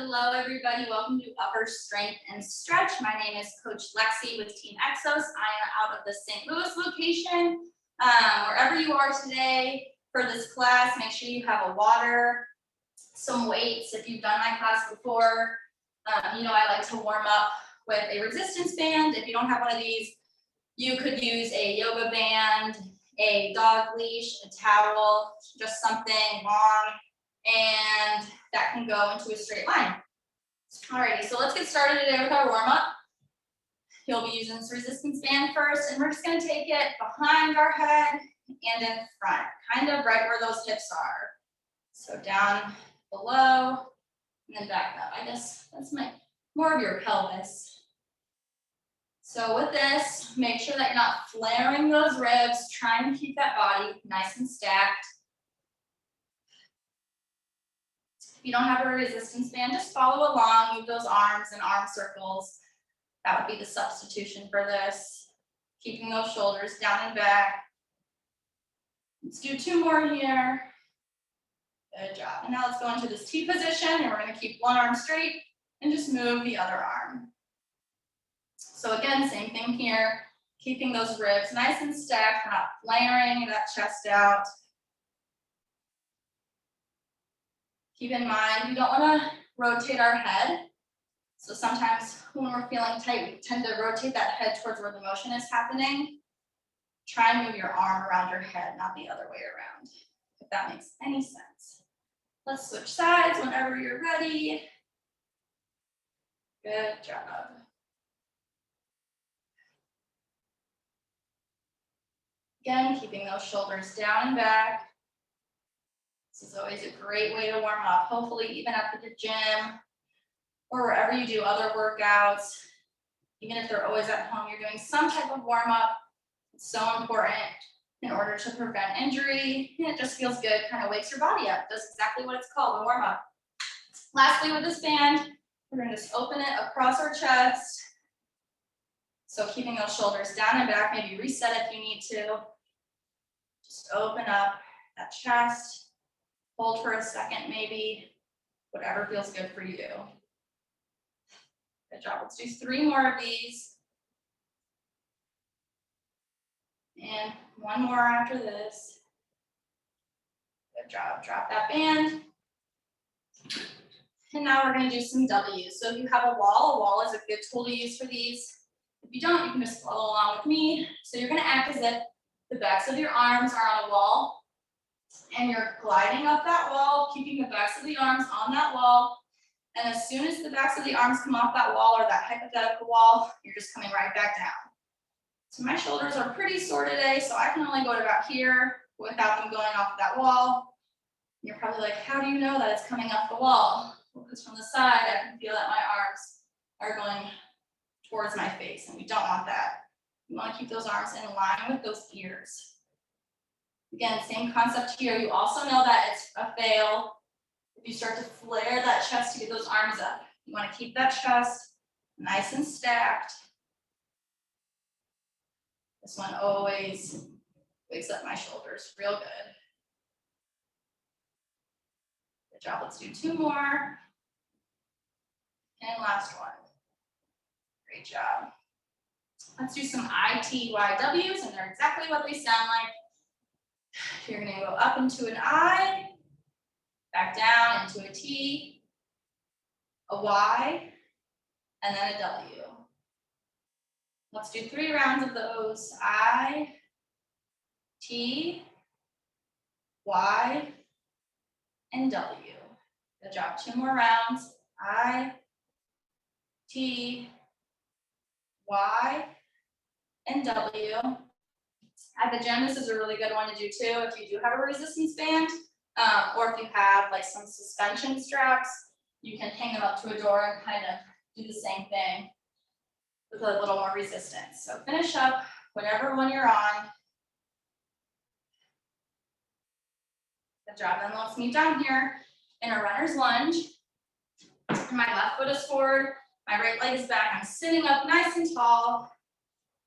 Hello, everybody. Welcome to Upper Strength and Stretch. My name is Coach Lexii with Team Exos. I am out of the St. Louis location. Wherever you are today for this class, make sure you have a water, some weights. If you've done my class before, I like to warm up with a resistance band. If you don't have one of these, you could use a yoga band, a dog leash, a towel, just something long, and that can go into a straight line. Alrighty, so let's get started today with our warm-up. You'll be using this resistance band first, and we're just gonna take it behind our head and in front, kind of right where those hips are. So down below, and then back up. I guess that's more of your pelvis. So with this, make sure that you're not flaring those ribs. Try and keep that body nice and stacked. If you don't have a resistance band, just follow along, move those arms in arm circles. That would be the substitution for this. Keeping those shoulders down and back. Let's do 2 more here. Good job. And now let's go into this T position, and we're going to keep one arm straight and just move the other arm. So again, same thing here. Keeping those ribs nice and stacked. We're not flaring that chest out. Keep in mind, we don't want to rotate our head. So sometimes when we're feeling tight, we tend to rotate that head towards where the motion is happening. Try and move your arm around your head, not the other way around, if that makes any sense. Let's switch sides whenever you're ready. Good job. Again, keeping those shoulders down and back. This is always a great way to warm up, hopefully even at the gym or wherever you do other workouts. Even if they're always at home, you're doing some type of warm up. It's so important in order to prevent injury. And it just feels good, kind of wakes your body up. Does exactly what it's called, a warm up. Lastly, with this band, we're going to just open it across our chest. So keeping those shoulders down and back, maybe reset if you need to. Just open up that chest. Hold for a second, maybe, whatever feels good for you. Good job. Let's do 3 more of these. And 1 more after this. Good job. Drop that band. And now we're going to do some W's. So if you have a wall is a good tool to use for these. If you don't, you can just follow along with me. So you're going to act as if the backs of your arms are on a wall. And you're gliding up that wall, keeping the backs of the arms on that wall. And as soon as the backs of the arms come off that wall or that hypothetical wall, you're just coming right back down. So my shoulders are pretty sore today, so I can only go to about here without them going off that wall. You're probably like, how do you know that it's coming off the wall? Well, because from the side, I can feel that my arms are going towards my face, and we don't want that. You want to keep those arms in line with those ears. Again, same concept here. You also know that it's a fail if you start to flare that chest to get those arms up. You want to keep that chest nice and stacked. This one always wakes up my shoulders real good. Good job. Let's do 2 more. And last one. Great job. Let's do some ITYWs, and they're exactly what they sound like. You're going to go up into an I, back down into a T, a Y, and then a W. Let's do 3 rounds of those. I, T, Y, and W. Good job. 2 more rounds. I, T, Y, and W. At the gym, this is a really good one to do too if you do have a resistance band, or if you have like some suspension straps, you can hang them up to a door and kind of do the same thing with a little more resistance. So finish up whatever one you're on. Good job. Then let's meet down here in a runner's lunge. My left foot is forward, my right leg is back. I'm sitting up nice and tall.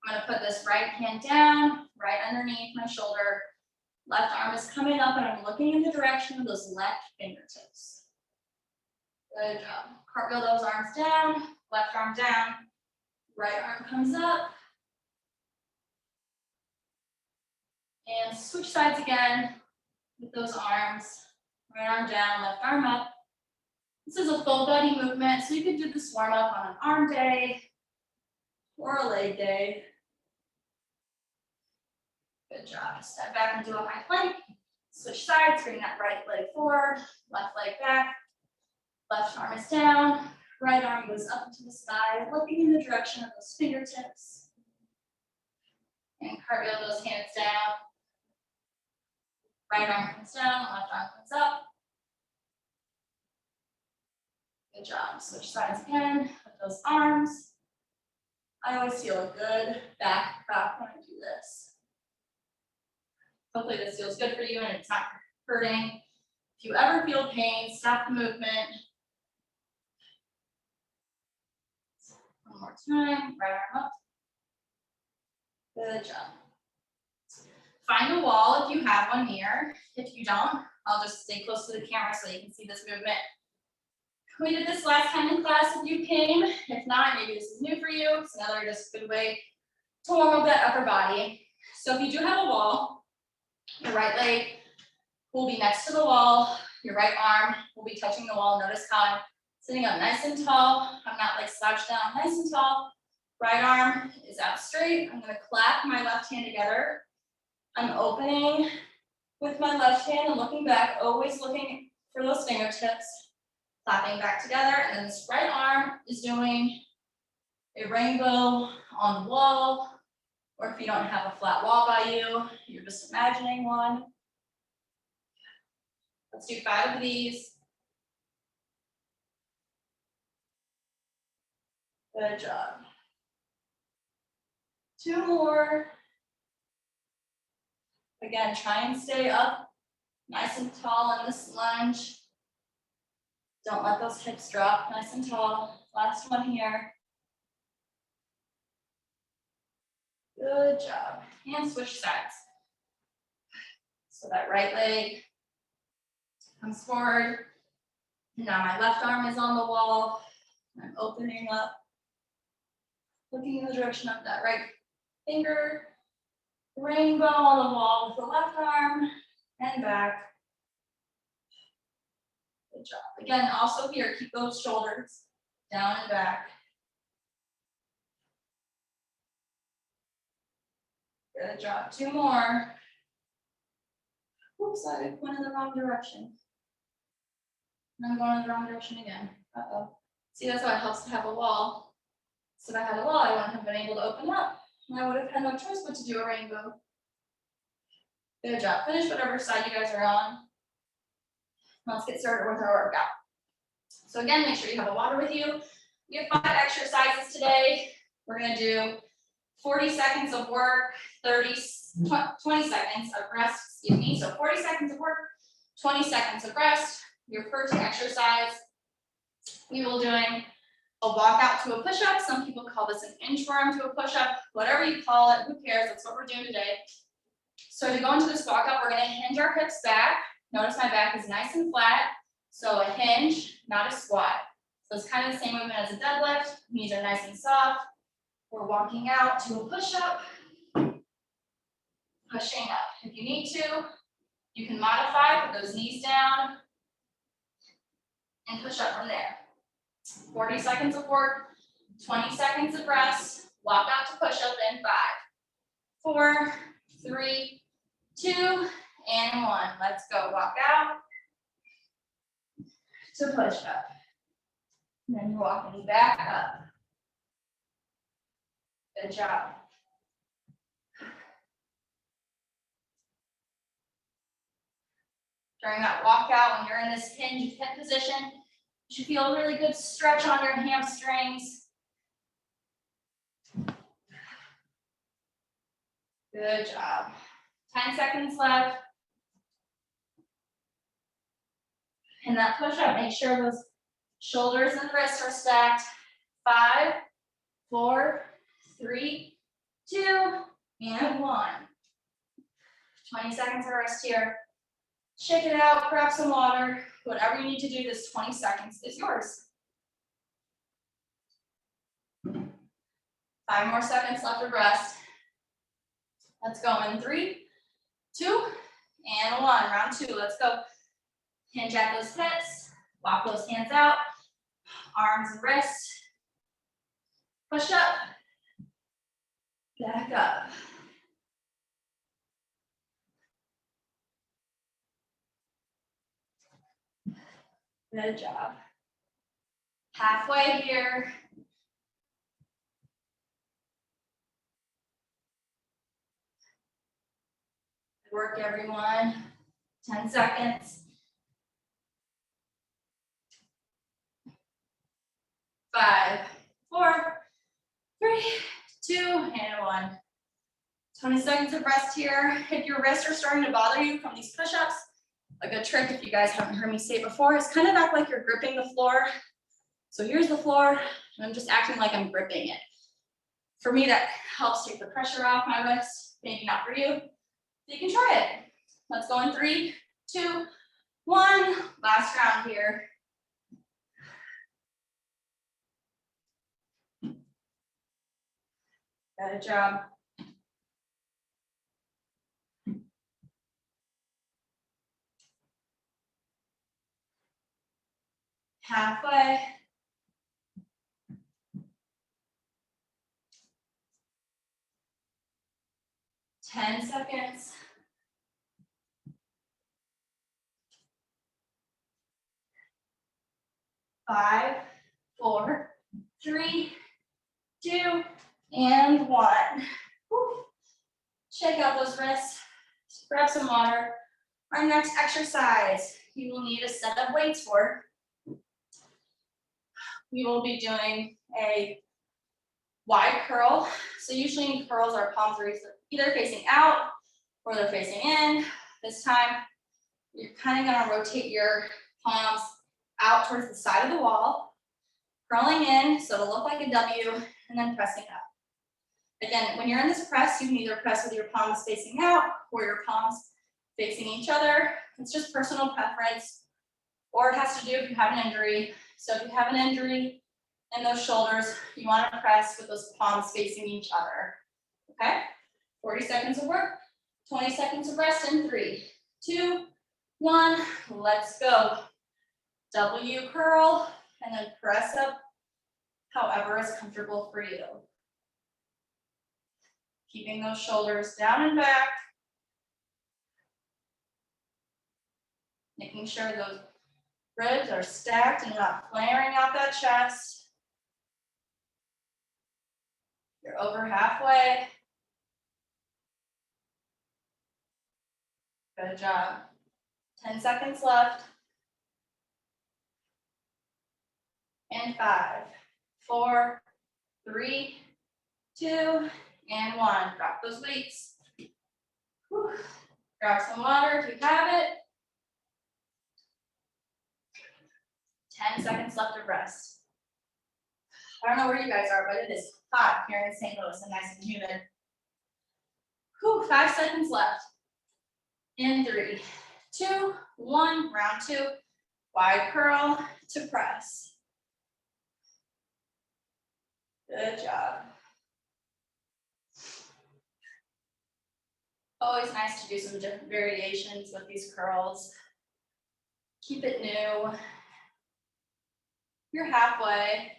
I'm going to put this right hand down, right underneath my shoulder. Left arm is coming up, and I'm looking in the direction of those left fingertips. Good job. Cartwheel those arms down, left arm down, right arm comes up. And switch sides again with those arms. Right arm down, left arm up. This is a full body movement, so you could do this warm up on an arm day or a leg day. Good job. Step back and do a high plank. Switch sides, bring that right leg forward, left leg back. Left arm is down, right arm goes up to the sky, looking in the direction of those fingertips. And cartwheel those hands down. Right arm comes down, left arm comes up. Good job. Switch sides again with those arms. I always feel a good back crack when I do this. Hopefully this feels good for you and it's not hurting. If you ever feel pain, stop the movement. One more time, right arm up. Good job. Find a wall if you have one near. If you don't, I'll just stay close to the camera so you can see this movement. We did this last time in class if you came. If not, maybe this is new for you. It's another just good way to warm up that upper body. So if you do have a wall, your right leg will be next to the wall. Your right arm will be touching the wall. Notice how I'm sitting up nice and tall. I'm not like slouched down, nice and tall. Right arm is out straight. I'm gonna clap my left hand together. I'm opening with my left hand and looking back, always looking for those fingertips. Clapping back together, and then this right arm is doing a rainbow on the wall, or if you don't have a flat wall by you, you're just imagining one. Let's do 5 of these. Good job. 2 more. Again, try and stay up nice and tall in this lunge. Don't let those hips drop, nice and tall. Last one here. Good job. And switch sides. So that right leg comes forward. And now my left arm is on the wall. I'm opening up, looking in the direction of that right finger. Rainbow on the wall with the left arm and back. Good job. Again, also here, keep those shoulders down and back. Good job. 2 more. Oops, I went in the wrong direction. And I'm going in the wrong direction again. Uh-oh. See, that's why it helps to have a wall. So if I had a wall, I wouldn't have been able to open up. And I would have had no choice but to do a rainbow. Good job. Finish whatever side you guys are on. Let's get started with our workout. So again, make sure you have a water with you. We have 5 exercises today. We're gonna do 40 seconds of work, 20 seconds of rest, excuse me. So 40 seconds of work, 20 seconds of rest. Your first exercise, we will doing a walkout to a push-up. Some people call this an inchworm to a push-up. Whatever you call it, who cares? That's what we're doing today. So to go into this walkout, we're gonna hinge our hips back. Notice my back is nice and flat. So a hinge, not a squat. So it's kind of the same movement as a deadlift. Knees are nice and soft. We're walking out to a push-up, pushing up. If you need to, you can modify, put those knees down, and push up from there. 40 seconds of work, 20 seconds of rest, walk out to push up in 5, 4, 3, 2, and 1. Let's go. Walk out to push up. And then you're walking back up. Good job. During that walkout, when you're in this hinge hip position, you should feel a really good stretch on your hamstrings. Good job. 10 seconds left. And that push-up, make sure those shoulders and wrists are stacked. 5, 4, 3, 2, and 1. 20 seconds of rest here. Shake it out, grab some water. Whatever you need to do, this 20 seconds is yours. 5 more seconds left of rest. Let's go in 3, 2, and 1. Round 2, let's go. Hinge at those hips, walk those hands out, arms and wrists. Push up, back up. Good job. Halfway here. Good work, everyone. 10 seconds. 5, 4, 3, 2, and 1. 20 seconds of rest here. If your wrists are starting to bother you from these push-ups, a good trick, if you guys haven't heard me say it before, is kind of act like you're gripping the floor. So here's the floor, and I'm just acting like I'm gripping it. For me, that helps take the pressure off my wrist. Maybe not for you. You can try it. Let's go in 3, 2, 1. Last round here. Good job. Halfway. 10 seconds. 5, 4, 3, 2, and 1. Whew. Shake out those wrists. Grab some water. Our next exercise, you will need a set of weights for. We will be doing a wide curl. So usually curls our palms are either facing out or they're facing in. This time, you're kind of gonna rotate your palms out towards the side of the wall, curling in so it'll look like a W, and then pressing up. Again, when you're in this press, you can either press with your palms facing out or your palms facing each other. It's just personal preference, or it has to do if you have an injury. So if you have an injury in those shoulders, you want to press with those palms facing each other. Okay? 40 seconds of work, 20 seconds of rest in 3, 2, 1. Let's go. W curl and then press up however is comfortable for you. Keeping those shoulders down and back. Making sure those ribs are stacked and not flaring out that chest. You're over halfway. Good job. 10 seconds left. And 5, 4, 3, 2, and 1. Drop those weights. Whew. Grab some water if you have it. 10 seconds left of rest. I don't know where you guys are, but it is hot here in St. Louis and nice and humid. Whew, 5 seconds left. In 3, 2, 1, round 2. Wide curl to press. Good job. Always nice to do some different variations with these curls. Keep it new. You're halfway.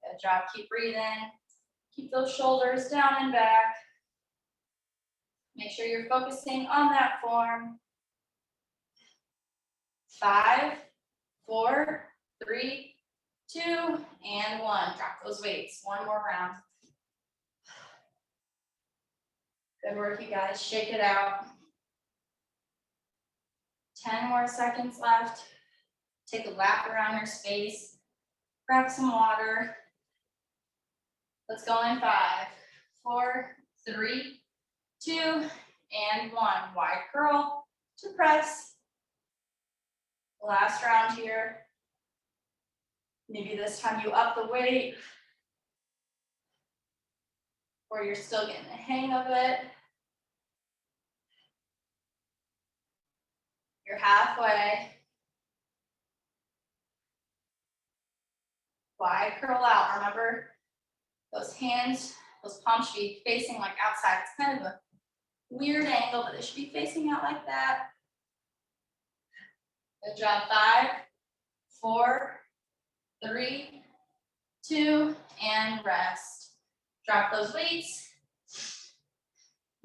Good job, keep breathing. Keep those shoulders down and back. Make sure you're focusing on that form. 5, 4, 3, 2, and 1. Drop those weights. One more round. Good work, you guys. Shake it out. 10 more seconds left. Take a lap around your space. Grab some water. Let's go in 5, 4, 3, 2, and 1. Wide curl to press. Last round here. Maybe this time you up the weight, or you're still getting the hang of it. You're halfway. Wide curl out. Remember, those hands, those palms should be facing like outside. It's kind of a weird angle, but they should be facing out like that. Good job. 5, 4, 3, 2, and rest. Drop those weights.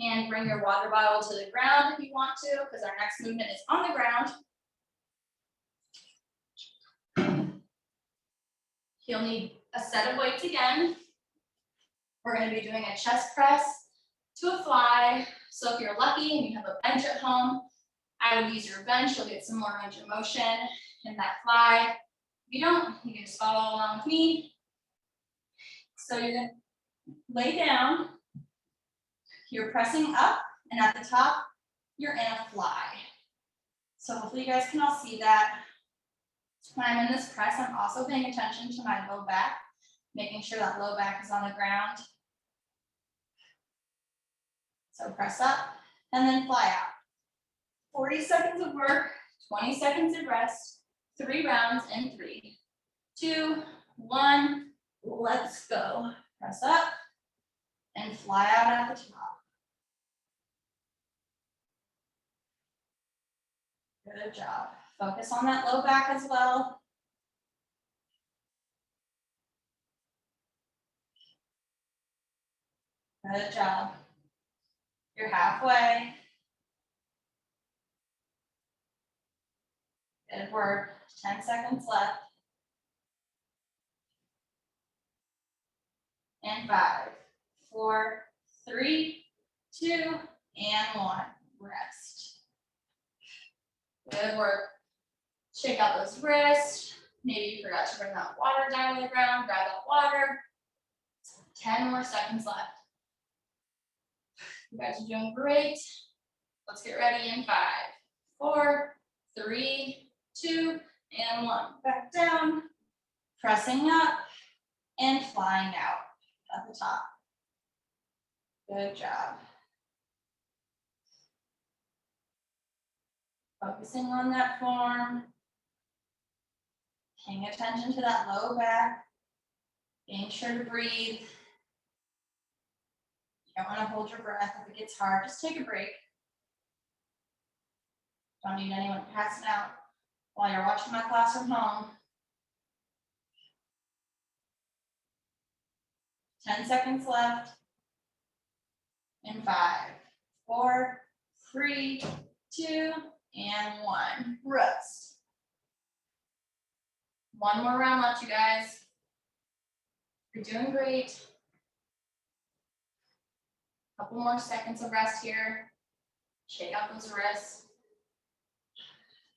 And bring your water bottle to the ground if you want to, because our next movement is on the ground. You'll need a set of weights again. We're going to be doing a chest press to a fly. So if you're lucky and you have a bench at home, I would use your bench. You'll get some more range of motion in that fly. If you don't, you can just follow along with me. So you're going to lay down. You're pressing up, and at the top, you're in a fly. So hopefully you guys can all see that. When I'm in this press, I'm also paying attention to my low back, making sure that low back is on the ground. So press up and then fly out. 40 seconds of work, 20 seconds of rest, 3 rounds in 3, 2, 1, let's go. Press up and fly out at the top. Good job. Focus on that low back as well. Good job. You're halfway. Good work. 10 seconds left. And 5, 4, 3, 2, and 1. Rest. Good work. Shake out those wrists. Maybe you forgot to bring that water down to the ground. Grab that water. 10 more seconds left. You guys are doing great. Let's get ready in 5, 4, 3, 2, and 1. Back down. Pressing up and flying out at the top. Good job. Focusing on that form. Paying attention to that low back. Being sure to breathe. You don't want to hold your breath. If it gets hard, just take a break. Don't need anyone passing out while you're watching my class from home. 10 seconds left. In 5, 4, 3, 2, and 1. Rest. 1 more round left, you guys. You're doing great. Couple more seconds of rest here. Shake out those wrists.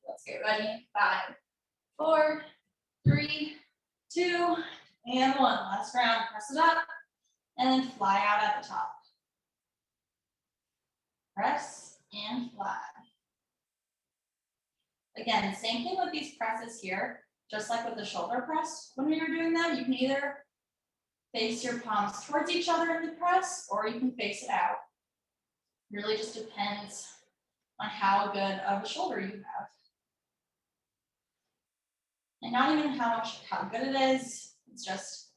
Let's get ready. 5, 4, 3, 2, and 1. Last round. Press it up and then fly out at the top. Press and fly. Again, same thing with these presses here. Just like with the shoulder press, when you're doing that, you can either face your palms towards each other in the press, or you can face it out. Really just depends on how good of a shoulder you have. And not even how good it is, it's just,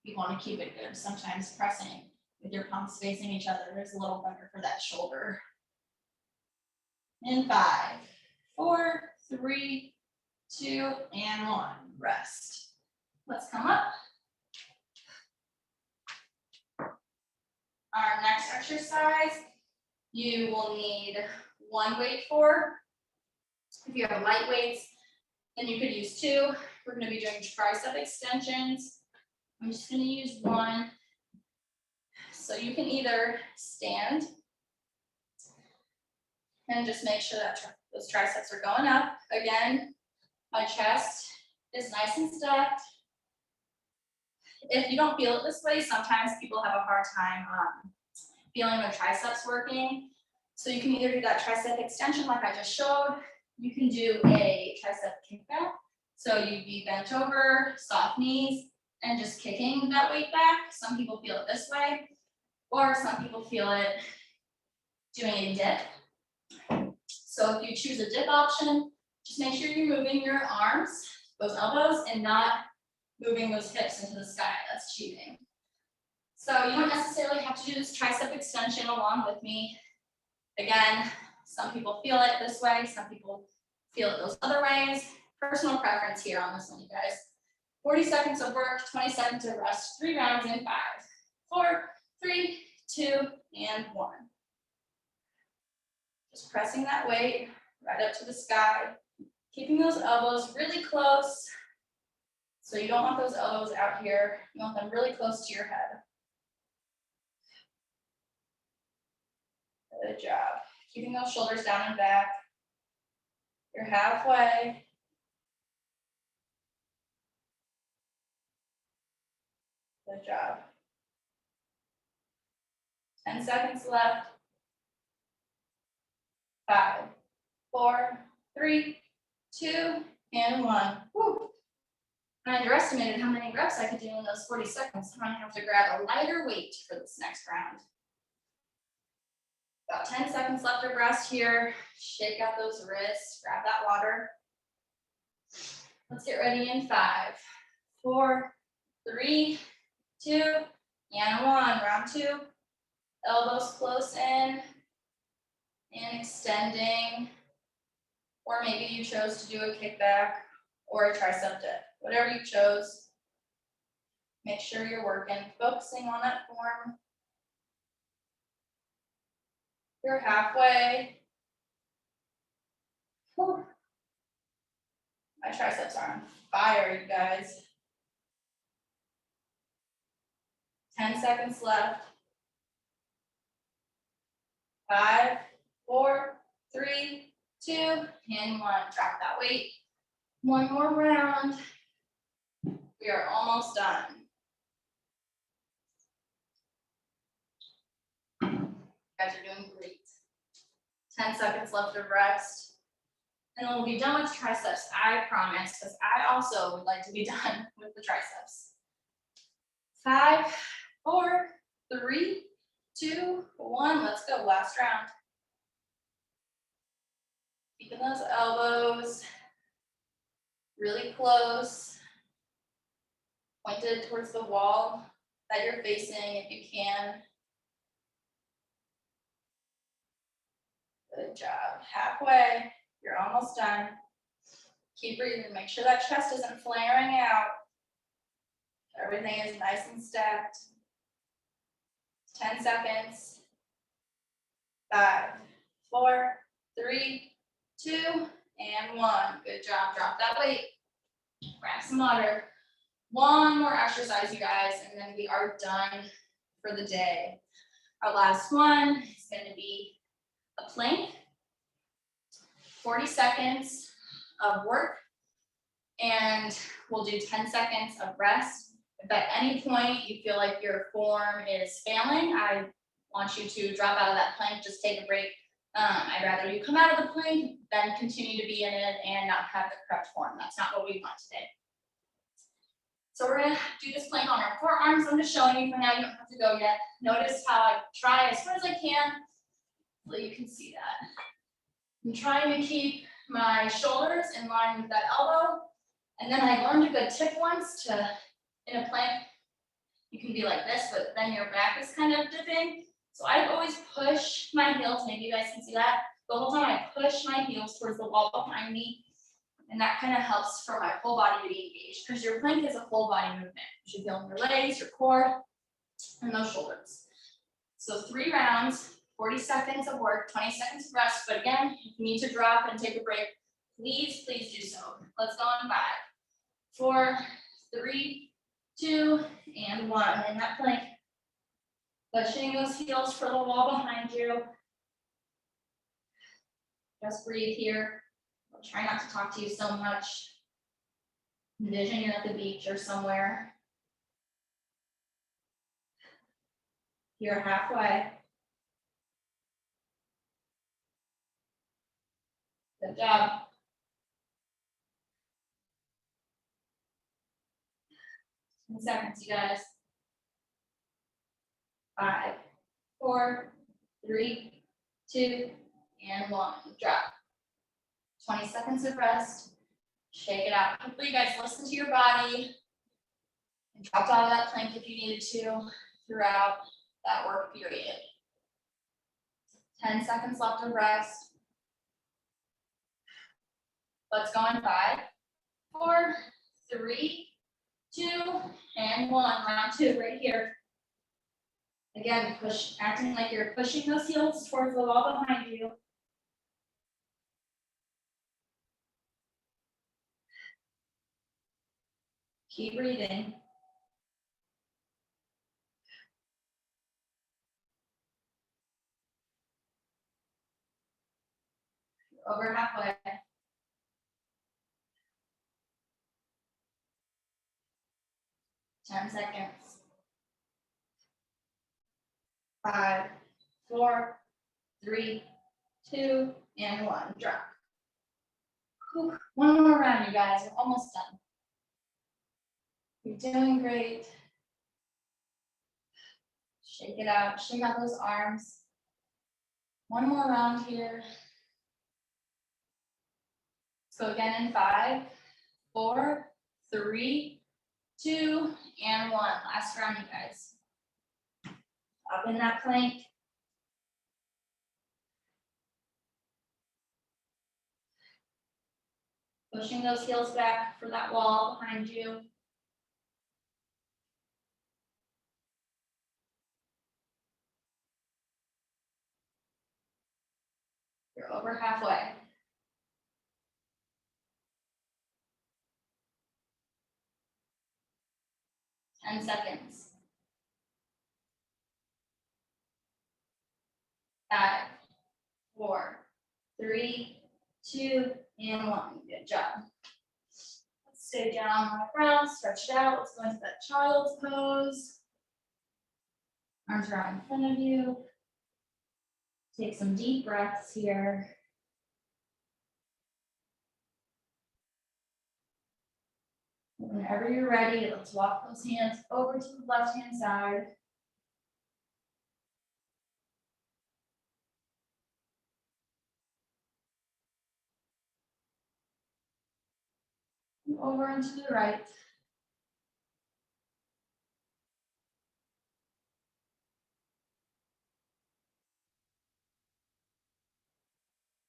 you want to keep it good. Sometimes pressing with your palms facing each other is a little better for that shoulder. In 5, 4, 3, 2, and 1. Rest. Let's come up. Our next exercise, you will need 1 weight for. If you have light weights, then you could use 2. We're going to be doing tricep extensions. I'm just going to use 1. So you can either stand and just make sure that those triceps are going up. Again, my chest is nice and stacked. If you don't feel it this way, sometimes people have a hard time feeling their triceps working. So you can either do that tricep extension like I just showed. You can do a tricep kickback. So you'd be bent over, soft knees, and just kicking that weight back. Some people feel it this way, or some people feel it doing a dip. So if you choose a dip option, just make sure you're moving your arms, those elbows, and not moving those hips into the sky. That's cheating. So you don't necessarily have to do this tricep extension along with me. Again, some people feel it this way, some people feel it those other ways. Personal preference here on this one, you guys. 40 seconds of work, 20 seconds of rest, 3 rounds in 5, 4, 3, 2, and 1. Just pressing that weight right up to the sky, keeping those elbows really close. So you don't want those elbows out here. You want them really close to your head. Good job. Keeping those shoulders down and back. You're halfway. Good job. 10 seconds left. 5, 4, 3, 2, and 1. Woo. I underestimated how many reps I could do in those 40 seconds. I'm gonna have to grab a lighter weight for this next round. About 10 seconds left of rest here. Shake out those wrists, grab that water. Let's get ready in 5, 4, 3, 2, and 1. Round 2. Elbows close in and extending. Or maybe you chose to do a kickback or a tricep dip. Whatever you chose, make sure you're working, focusing on that form. You're halfway. Whew. My triceps are on fire, you guys. 10 seconds left. 5, 4, 3, 2, and 1. Drop that weight. One more round. We are almost done. You guys are doing great. 10 seconds left of rest. And then we'll be done with triceps, I promise, because I also would like to be done with the triceps. 5, 4, 3, 2, 1. Let's go. Last round. Keeping those elbows really close, pointed towards the wall that you're facing if you can. Good job. Halfway. You're almost done. Keep breathing. Make sure that chest isn't flaring out. Everything is nice and stacked. 10 seconds. 5, 4, 3, 2, and 1. Good job. Drop that weight. Grab some water. One more exercise, you guys, and then we are done for the day. Our last one is going to be a plank. 40 seconds of work, and we'll do 10 seconds of rest. If at any point you feel like your form is failing, I want you to drop out of that plank, just take a break. I'd rather you come out of the plank than continue to be in it and not have the correct form. That's not what we want today. So we're gonna do this plank on our forearms. I'm just showing you for now, you don't have to go yet. Notice how I try as far as I can, so you can see that. I'm trying to keep my shoulders in line with that elbow. And then I learned a good tip once in a plank, you can be like this, but then your back is kind of dipping. So I always push my heels, maybe you guys can see that. The whole time I push my heels towards the wall behind me. And that kind of helps for my whole body to be engaged, because your plank is a whole body movement. You should feel in your legs, your core, and those shoulders. So 3 rounds, 40 seconds of work, 20 seconds of rest. But again, if you need to drop and take a break, please do so. Let's go in 5, 4, 3, 2, and 1. In that plank, pushing those heels for the wall behind you. Just breathe here. I'll try not to talk to you so much. Envision you're at the beach or somewhere. You're halfway. Good job. In seconds, you guys. 5, 4, 3, 2, and 1, drop. 20 seconds of rest. Shake it out. Hopefully you guys listen to your body and dropped out of that plank if you needed to throughout that work period. 10 seconds left of rest. Let's go in 5, 4, 3, 2, and 1. Round 2 right here. Again, push, acting like you're pushing those heels towards the wall behind you. Keep breathing. Over halfway. 10 seconds. 5, 4, 3, 2, and 1. Drop. Whew. One more round, you guys. We're almost done. You're doing great. Shake it out. Shake out those arms. One more round here. Let's go again in 5, 4, 3, 2, and 1. Last round, you guys. Up in that plank. Pushing those heels back for that wall behind you. You're over halfway. Ten seconds. 5, 4, 3, 2, and 1. Good job. Let's stay down on the ground, stretch it out. Let's go into that child's pose. Arms are out in front of you. Take some deep breaths here. Whenever you're ready, let's walk those hands over to the left-hand side. And over and to the right.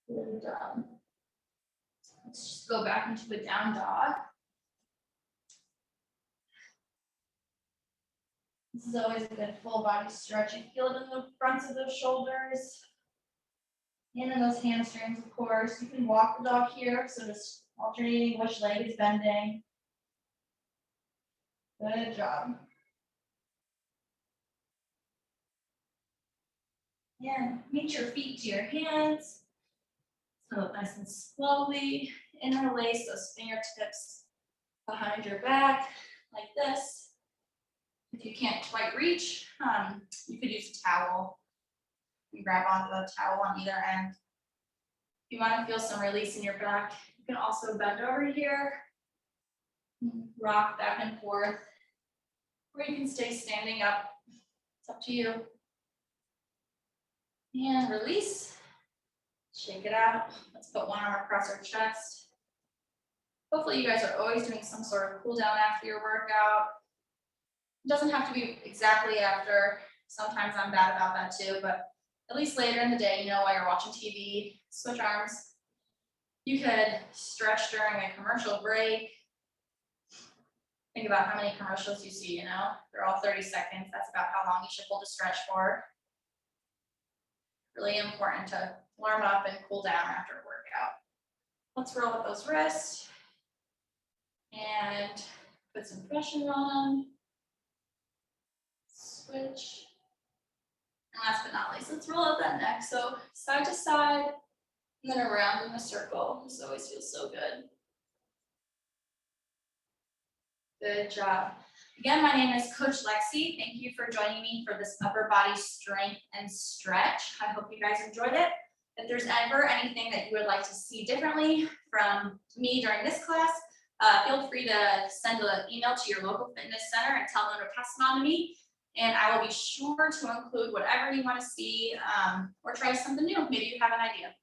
Good job. Let's just go back into a down dog. This is always a good full body stretch. You feel it in the fronts of those shoulders and in those hamstrings, of course. You can walk the dog here, so just alternating which leg is bending. Good job. And meet your feet to your hands. So nice and slowly interlace those fingertips behind your back like this. If you can't quite reach, you could use a towel. You grab onto the towel on either end. If you want to feel some release in your back, you can also bend over here, rock back and forth, or you can stay standing up. It's up to you. And release. Shake it out. Let's put one arm across our chest. Hopefully you guys are always doing some sort of cool down after your workout. It doesn't have to be exactly after. Sometimes I'm bad about that too, but at least later in the day, you know, while you're watching TV, switch arms. You could stretch during a commercial break. Think about how many commercials you see, you know, they're all 30 seconds. That's about how long you should hold a stretch for. Really important to warm up and cool down after a workout. Let's roll with those wrists and put some pressure on them. Switch. And last but not least, let's roll out that neck. So side to side and then around in a circle. This always feels so good. Good job. Again, my name is Coach Lexii. Thank you for joining me for this upper body strength and stretch. I hope you guys enjoyed it. If there's ever anything that you would like to see differently from me during this class, feel free to send an email to your local fitness center and tell them to pass it on to me. And I will be sure to include whatever you want to see or try something new. Maybe you have an idea.